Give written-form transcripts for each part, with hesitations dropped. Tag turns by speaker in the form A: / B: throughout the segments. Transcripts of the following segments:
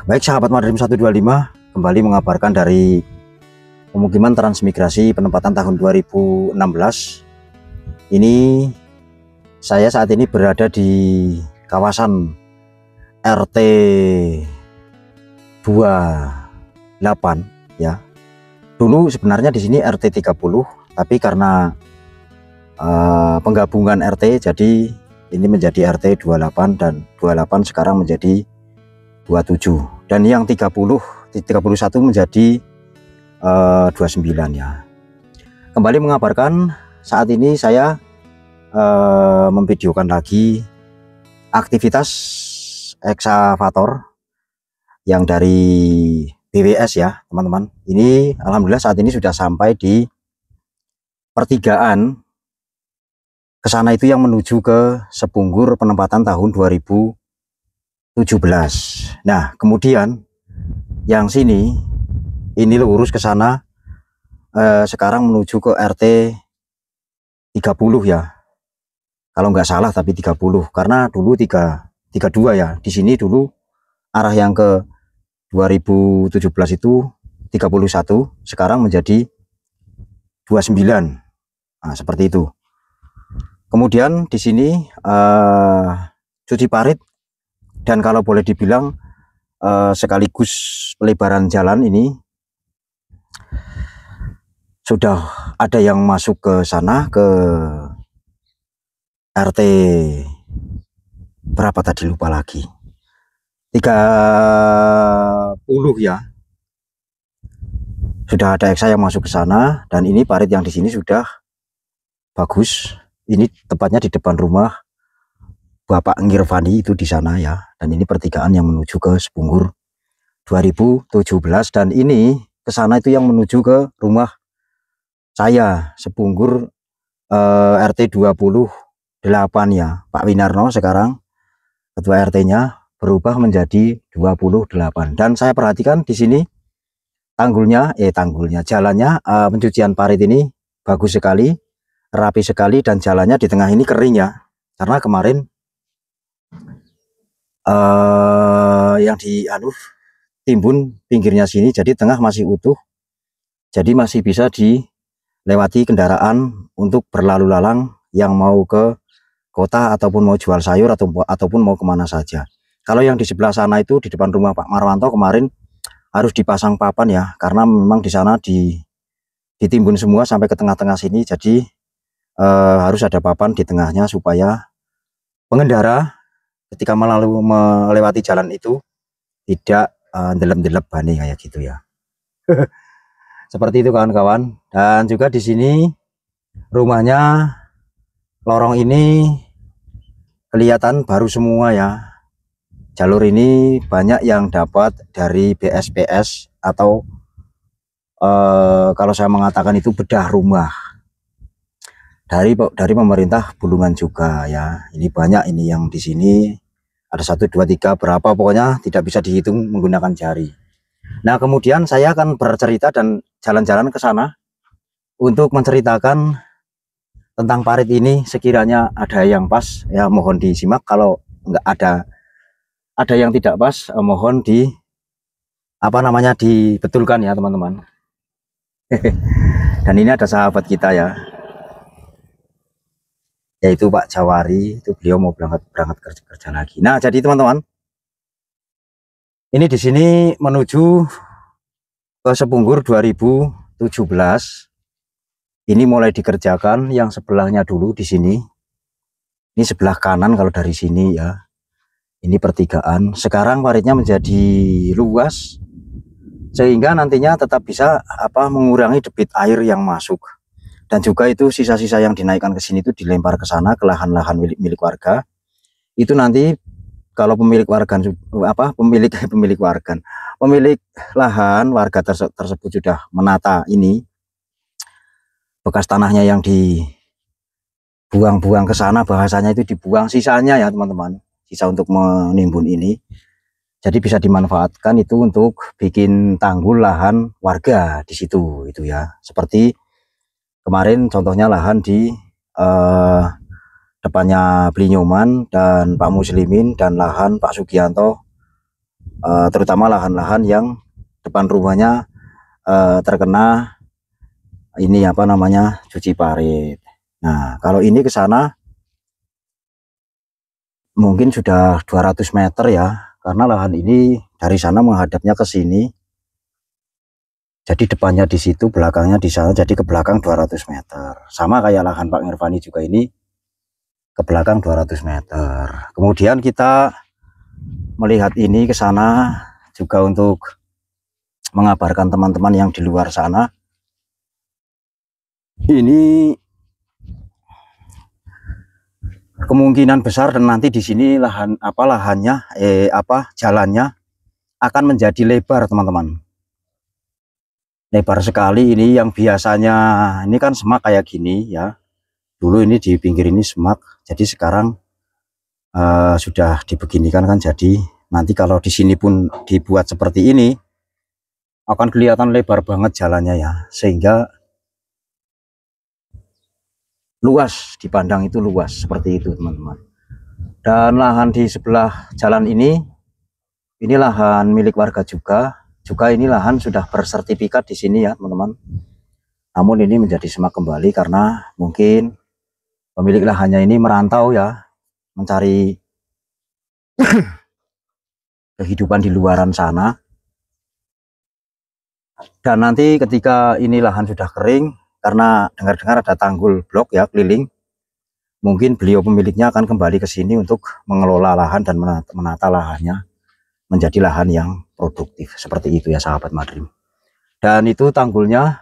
A: Baik sahabat Madrim 125, kembali mengabarkan dari pemukiman transmigrasi penempatan tahun 2016. Ini saya saat ini berada di kawasan RT 28 ya. Dulu sebenarnya di sini RT 30, tapi karena penggabungan RT jadi ini menjadi RT 28 dan 28 sekarang menjadi 27, dan yang 31 menjadi 29 ya. Kembali mengabarkan saat ini saya memvideokan lagi aktivitas eksavator yang dari BWS ya teman-teman. Ini alhamdulillah saat ini sudah sampai di pertigaan ke sana itu yang menuju ke Sepunggur penempatan tahun 2017. Nah, kemudian yang sini ini lurus ke sana, sekarang menuju ke RT 30 ya. Kalau nggak salah tapi 30, karena dulu 32 ya. Di sini dulu arah yang ke 2017 itu 31, sekarang menjadi 29. Nah, seperti itu. Kemudian di sini cuci parit, dan kalau boleh dibilang sekaligus pelebaran jalan ini sudah ada yang masuk ke sana, ke RT berapa tadi lupa lagi, 30 ya. Sudah ada eksa yang masuk ke sana, dan ini parit yang di sini sudah bagus. Ini tepatnya di depan rumah Bapak Ngirvani itu di sana ya, dan ini pertigaan yang menuju ke Sepunggur 2017, dan ini ke sana itu yang menuju ke rumah saya Sepunggur RT 28 ya, Pak Winarno. Sekarang ketua RT-nya berubah menjadi 28, dan saya perhatikan di sini tanggulnya jalannya, pencucian parit ini bagus sekali, rapi sekali, dan jalannya di tengah ini kering ya, karena kemarin yang timbun pinggirnya sini, jadi tengah masih utuh, jadi masih bisa dilewati kendaraan untuk berlalu lalang yang mau ke kota ataupun mau jual sayur ataupun mau kemana saja. Kalau yang di sebelah sana itu di depan rumah Pak Marwanto kemarin harus dipasang papan ya, karena memang di sana ditimbun semua sampai ke tengah-tengah sini, jadi harus ada papan di tengahnya supaya pengendara ketika melewati jalan itu tidak ndelep-ndelep bani kayak gitu ya. Seperti itu kawan-kawan. Dan juga di sini rumahnya, lorong ini kelihatan baru semua ya. Jalur ini banyak yang dapat dari BSPS atau kalau saya mengatakan itu bedah rumah dari pemerintah Bulungan juga ya. Ini banyak ini yang di sini, ada 1 2 3 berapa, pokoknya tidak bisa dihitung menggunakan jari. Nah, kemudian saya akan bercerita dan jalan-jalan ke sana untuk menceritakan tentang parit ini. Sekiranya ada yang pas ya mohon disimak, kalau nggak ada yang tidak pas mohon dibetulkan ya teman-teman. Dan ini ada sahabat kita ya, yaitu Pak Jawari, itu beliau mau berangkat kerja lagi. Nah, jadi teman-teman, ini di sini menuju ke Sepunggur 2017. Ini mulai dikerjakan yang sebelahnya dulu di sini. Ini sebelah kanan kalau dari sini ya. Ini pertigaan. Sekarang paritnya menjadi luas sehingga nantinya tetap bisa mengurangi debit air yang masuk. Dan juga itu sisa-sisa yang dinaikkan ke sini itu dilempar ke sana ke lahan-lahan milik warga. Itu nanti kalau pemilik lahan warga tersebut sudah menata ini, bekas tanahnya yang dibuang-buang ke sana, bahasanya itu dibuang sisanya ya teman-teman, sisa untuk menimbun ini. Jadi bisa dimanfaatkan itu untuk bikin tanggul lahan warga di situ itu ya. Seperti kemarin contohnya lahan di depannya Blinyoman dan Pak Muslimin, dan lahan Pak Sugianto terutama lahan-lahan yang depan rumahnya terkena ini apa namanya, cuci parit. Nah, kalau ini ke sana mungkin sudah 200 meter ya, karena lahan ini dari sana menghadapnya ke sini. Jadi depannya di situ, belakangnya di sana, jadi ke belakang 200 meter. Sama kayak lahan Pak Nirvani juga ini ke belakang 200 meter. Kemudian kita melihat ini ke sana juga untuk mengabarkan teman-teman yang di luar sana. Ini kemungkinan besar dan nanti di sini lahannya jalannya akan menjadi lebar, teman-teman. Lebar sekali ini, yang biasanya ini kan semak kayak gini ya. Dulu ini di pinggir ini semak, jadi sekarang sudah dibeginikan kan, jadi nanti kalau di sini pun dibuat seperti ini akan kelihatan lebar banget jalannya ya, sehingga luas, dipandang itu luas seperti itu, teman-teman. Dan lahan di sebelah jalan ini lahan milik warga juga ini lahan sudah bersertifikat di sini ya, teman-teman. Namun ini menjadi semak kembali karena mungkin pemilik lahannya ini merantau ya, mencari kehidupan di luaran sana. Dan nanti ketika ini lahan sudah kering, karena dengar-dengar ada tanggul blok ya keliling, mungkin beliau pemiliknya akan kembali ke sini untuk mengelola lahan dan menata lahannya menjadi lahan yang produktif. Seperti itu ya sahabat Madrim. Dan itu tanggulnya,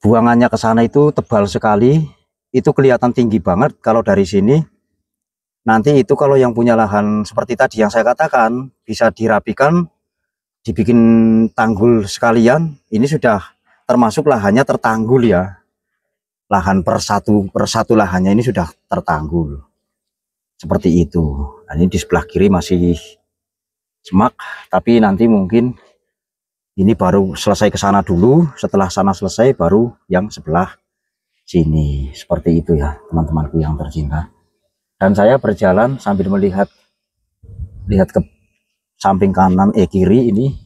A: buangannya ke sana itu tebal sekali, itu kelihatan tinggi banget kalau dari sini. Nanti itu kalau yang punya lahan seperti tadi yang saya katakan, bisa dirapikan, dibikin tanggul sekalian. Ini sudah termasuk lahannya tertanggul ya, lahan per satu lahannya ini sudah tertanggul seperti itu. Nah, ini di sebelah kiri masih semak, tapi nanti mungkin ini baru selesai ke sana dulu, setelah sana selesai baru yang sebelah sini. Seperti itu ya teman-temanku yang tercinta. Dan saya berjalan sambil melihat ke samping kanan kiri ini,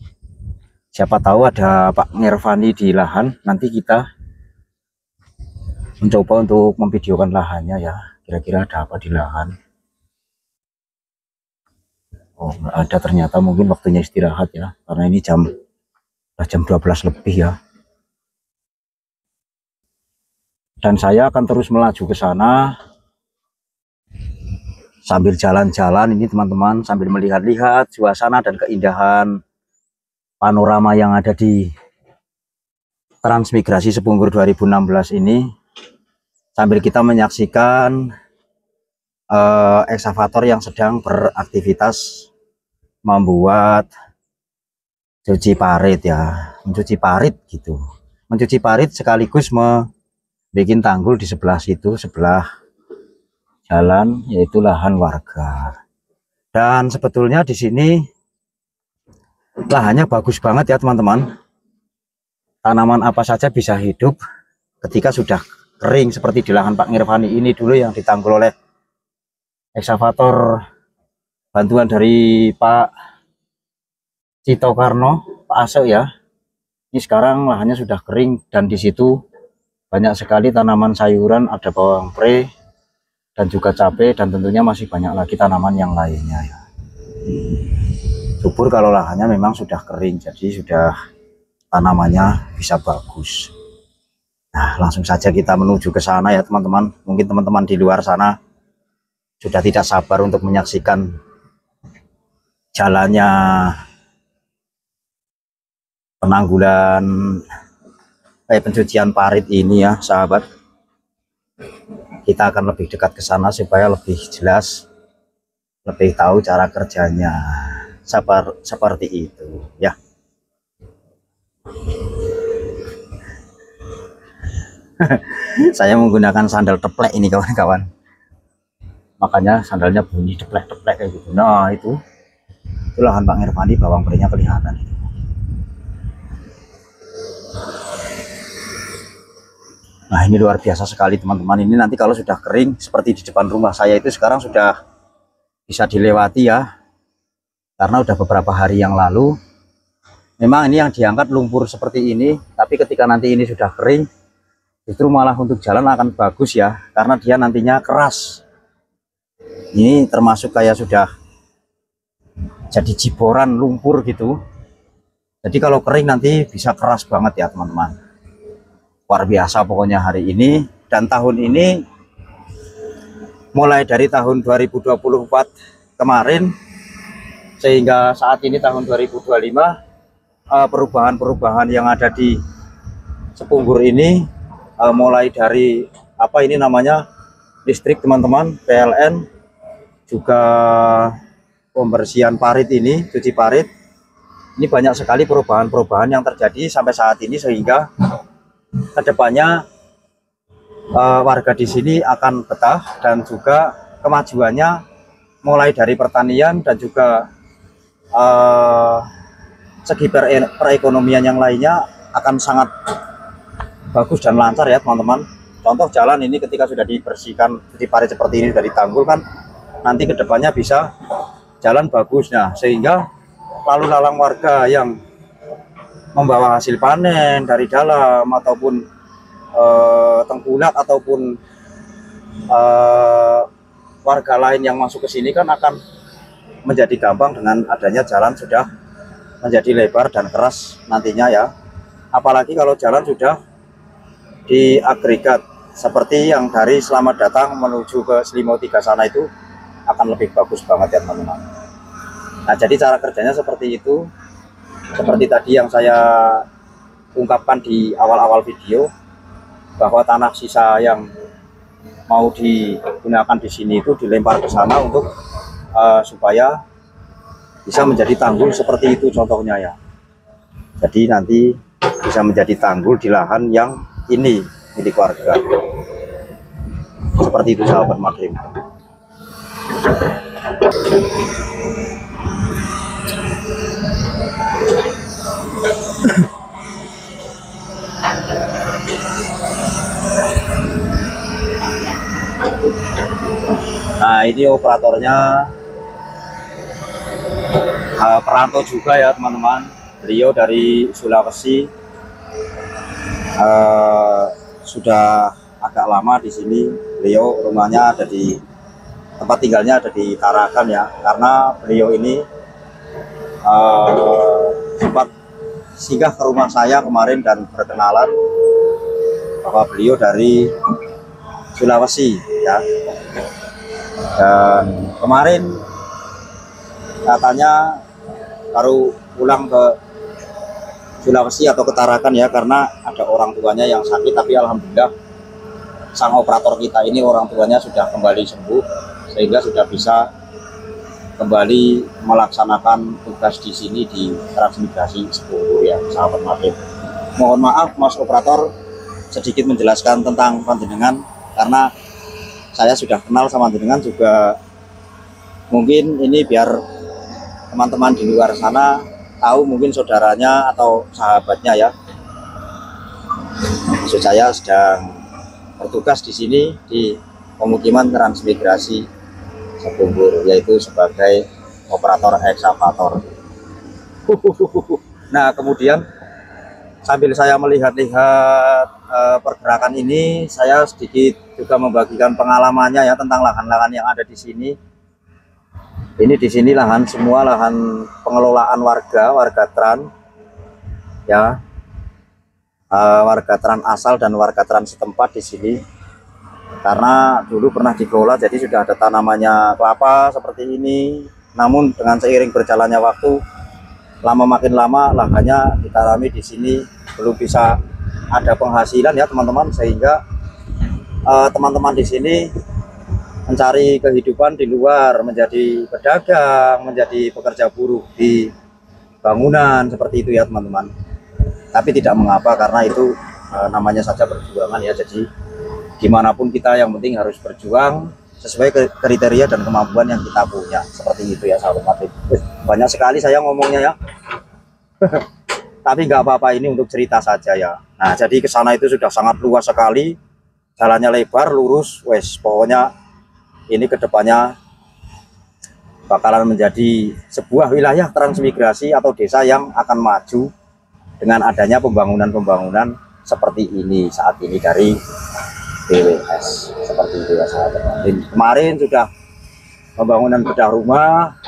A: siapa tahu ada Pak Nirvani di lahan. Nanti kita mencoba untuk memvideokan lahannya ya, kira-kira ada apa di lahan. Oh, nggak ada ternyata, mungkin waktunya istirahat ya, karena ini jam 12 lebih ya. Dan saya akan terus melaju ke sana sambil jalan-jalan ini teman-teman, sambil melihat-lihat suasana dan keindahan panorama yang ada di Transmigrasi Sepunggur 2016 ini, sambil kita menyaksikan ekskavator yang sedang beraktivitas membuat cuci parit ya, mencuci parit gitu, mencuci parit sekaligus membuat tanggul di sebelah situ, sebelah jalan, yaitu lahan warga. Dan sebetulnya di sini lahannya bagus banget ya teman-teman. Tanaman apa saja bisa hidup ketika sudah kering, seperti di lahan Pak Nirvani ini dulu yang ditanggul oleh ekskavator bantuan dari Pak Cito Karno, Pak Aso ya. Ini sekarang lahannya sudah kering dan di situ banyak sekali tanaman sayuran, ada bawang pre dan juga cabai, dan tentunya masih banyak lagi tanaman yang lainnya ya. Subur kalau lahannya memang sudah kering, jadi sudah tanamannya bisa bagus. Nah, langsung saja kita menuju ke sana ya teman-teman. Mungkin teman-teman di luar sana sudah tidak sabar untuk menyaksikan jalannya penanggulan pencucian parit ini ya sahabat. Kita akan lebih dekat ke sana supaya lebih jelas, lebih tahu cara kerjanya seperti itu ya. Saya menggunakan sandal teplek ini kawan-kawan, makanya sandalnya bunyi teplek-teplek kayak gitu. Nah itu lahan Pak Nirvani, bawang prenya kelihatan itu. Nah ini luar biasa sekali teman-teman. Ini nanti kalau sudah kering seperti di depan rumah saya itu sekarang sudah bisa dilewati ya, karena udah beberapa hari yang lalu memang ini yang diangkat lumpur seperti ini, tapi ketika nanti ini sudah kering justru malah untuk jalan akan bagus ya, karena dia nantinya keras. Ini termasuk kayak sudah jadi jiboran lumpur gitu, jadi kalau kering nanti bisa keras banget ya teman-teman. Luar biasa pokoknya hari ini. Dan tahun ini mulai dari tahun 2024 kemarin sehingga saat ini tahun 2025, perubahan-perubahan yang ada di Sepunggur ini, mulai dari apa ini namanya, listrik teman-teman, PLN, juga pembersihan parit ini, cuci parit, ini banyak sekali perubahan-perubahan yang terjadi sampai saat ini, sehingga kedepannya warga di sini akan betah, dan juga kemajuannya mulai dari pertanian dan juga segi perekonomian yang lainnya akan sangat bagus dan lancar ya teman-teman. Contoh jalan ini ketika sudah dibersihkan cuci parit seperti ini, sudah ditanggul kan, nanti kedepannya bisa jalan bagusnya, sehingga lalu lalang warga yang membawa hasil panen dari dalam ataupun tengkulak ataupun warga lain yang masuk ke sini kan akan menjadi gampang dengan adanya jalan sudah menjadi lebar dan keras nantinya ya. Apalagi kalau jalan sudah diagregat seperti yang dari Selamat Datang menuju ke Selimo 3 sana, itu akan lebih bagus banget ya teman-teman. Nah, jadi cara kerjanya seperti itu, seperti tadi yang saya ungkapkan di awal-awal video, bahwa tanah sisa yang mau digunakan di sini itu dilempar ke sana untuk supaya bisa menjadi tanggul seperti itu contohnya ya. Jadi nanti bisa menjadi tanggul di lahan yang ini milik warga. Seperti itu sahabat Madrim. Nah, ini operatornya perantau juga ya teman-teman. Beliau dari Sulawesi, sudah agak lama di sini. Beliau rumahnya ada di, tempat tinggalnya ada di Tarakan ya, karena beliau ini sempat singgah ke rumah saya kemarin dan berkenalan bahwa beliau dari Sulawesi ya. Dan kemarin katanya baru pulang ke Sulawesi atau ke Tarakan ya, karena ada orang tuanya yang sakit, tapi alhamdulillah sang operator kita ini orang tuanya sudah kembali sembuh, sehingga sudah bisa kembali melaksanakan tugas di sini di transmigrasi Sepunggur ya sahabat Madrim. Mohon maaf Mas Operator sedikit menjelaskan tentang panjenengan, karena saya sudah kenal sama panjenengan juga. Mungkin ini biar teman-teman di luar sana tahu, mungkin saudaranya atau sahabatnya ya. Maksud saya sedang bertugas di sini di pemukiman transmigrasi Sepunggur, yaitu sebagai operator ekskavator. Nah, kemudian sambil saya melihat-lihat pergerakan ini, saya sedikit juga membagikan pengalamannya ya tentang lahan-lahan yang ada di sini. Ini di sini lahan semua lahan pengelolaan warga Tran ya, warga Tran asal dan warga Tran setempat di sini. Karena dulu pernah dikelola, jadi sudah ada tanamannya kelapa seperti ini. Namun dengan seiring berjalannya waktu, makin lama lahannya ditanami di sini belum bisa ada penghasilan ya teman-teman, sehingga teman-teman di sini mencari kehidupan di luar, menjadi pedagang, menjadi pekerja buruh di bangunan seperti itu ya teman-teman. Tapi tidak mengapa, karena itu namanya saja perjuangan ya. Jadi dimanapun kita, yang penting harus berjuang sesuai kriteria dan kemampuan yang kita punya, seperti itu ya sahabat Madrim. Banyak sekali saya ngomongnya ya. Tapi nggak apa-apa, ini untuk cerita saja ya. Nah, jadi ke sana itu sudah sangat luas sekali, jalannya lebar, lurus, wes pokoknya ini kedepannya bakalan menjadi sebuah wilayah transmigrasi atau desa yang akan maju dengan adanya pembangunan-pembangunan seperti ini saat ini dari BWS. Seperti itu ya sahabat. Kemarin sudah pembangunan bedah rumah,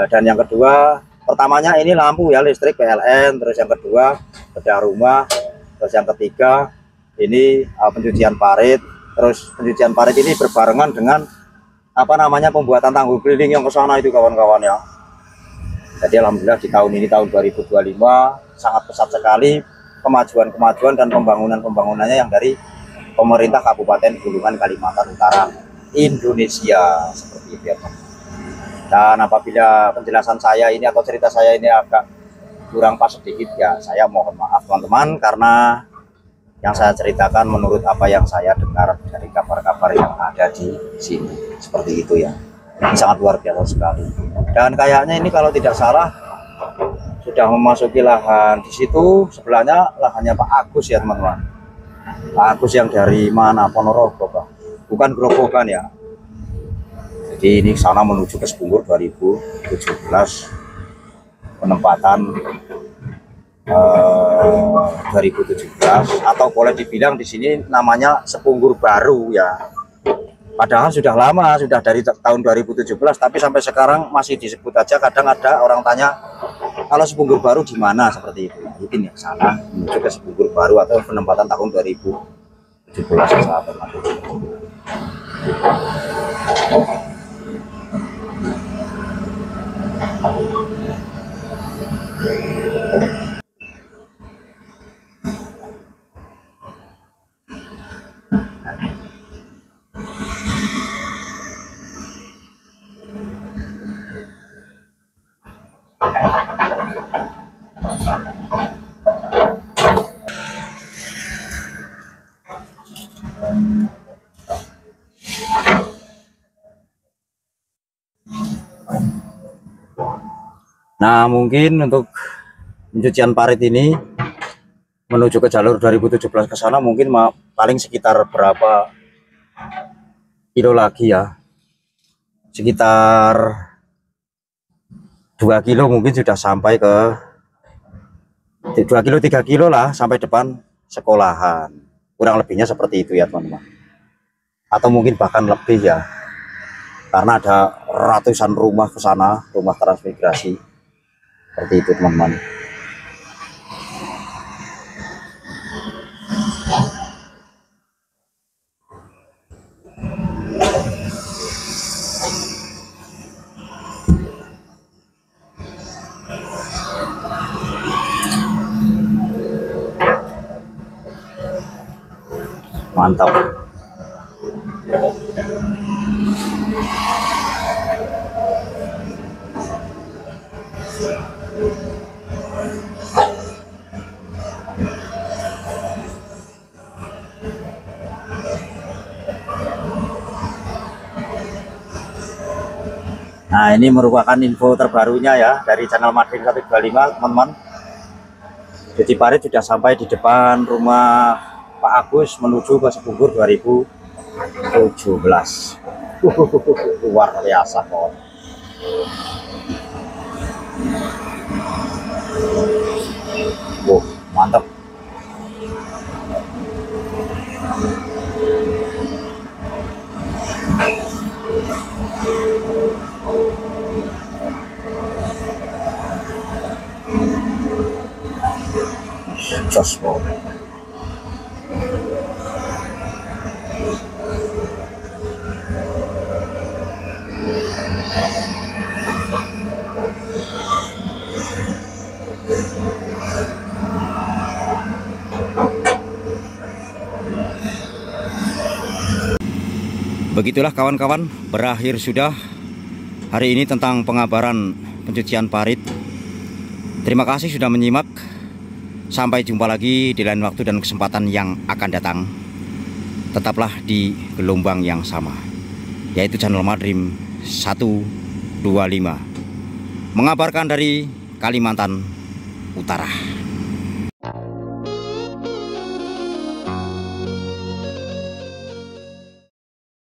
A: dan yang kedua, pertamanya ini lampu ya, listrik PLN, terus yang kedua bedah rumah, terus yang ketiga ini pencucian parit. Terus pencucian parit ini berbarengan dengan pembuatan tanggul keliling yang ke sana itu kawan-kawan ya. Jadi alhamdulillah di tahun ini, tahun 2025, sangat pesat sekali kemajuan-kemajuan dan pembangunannya yang dari pemerintah Kabupaten Bulungan, Kalimantan Utara, Indonesia. Seperti itu ya teman. Dan apabila penjelasan saya ini atau cerita saya ini agak kurang pas sedikit ya, saya mohon maaf teman-teman, karena yang saya ceritakan menurut apa yang saya dengar dari kabar-kabar yang ada di sini. Seperti itu ya. Ini sangat luar biasa sekali. Dan kayaknya ini kalau tidak salah sudah memasuki lahan. Di situ sebelahnya lahannya Pak Agus ya teman-teman. Pak Agus yang dari mana? Ponorogo Pak. Bukan Grobogan ya. Jadi ini sana menuju ke Sepunggur 2017. Penempatan 2017, atau boleh dibilang di sini namanya Sepunggur Baru ya. Padahal sudah lama, sudah dari tahun 2017, tapi sampai sekarang masih disebut aja. Kadang ada orang tanya, kalau Sepunggur Baru di mana, seperti itu. Mungkin ya sana menuju ke Sepunggur Baru atau penempatan tahun 2017 sahabat. Nah, mungkin untuk pencucian parit ini menuju ke jalur 2017 ke sana mungkin paling sekitar berapa kilo lagi ya, sekitar 2 kilo mungkin sudah sampai ke 2 kilo 3 kilo lah sampai depan sekolahan, kurang lebihnya seperti itu ya teman-teman, atau mungkin bahkan lebih ya, karena ada ratusan rumah ke sana, rumah transmigrasi. Seperti itu teman-teman. Mantap. Nah, ini merupakan info terbarunya ya dari channel Madrim 125 teman-teman. Cuci parit sudah sampai di depan rumah Pak Agus menuju ke Sepunggur 2017. Luar biasa kawan. Mantap. Jos banget. Begitulah kawan-kawan, berakhir sudah hari ini tentang pengabaran pencucian parit. Terima kasih sudah menyimak. Sampai jumpa lagi di lain waktu dan kesempatan yang akan datang. Tetaplah di gelombang yang sama, yaitu channel Madrim 125, mengabarkan dari Kalimantan Utara.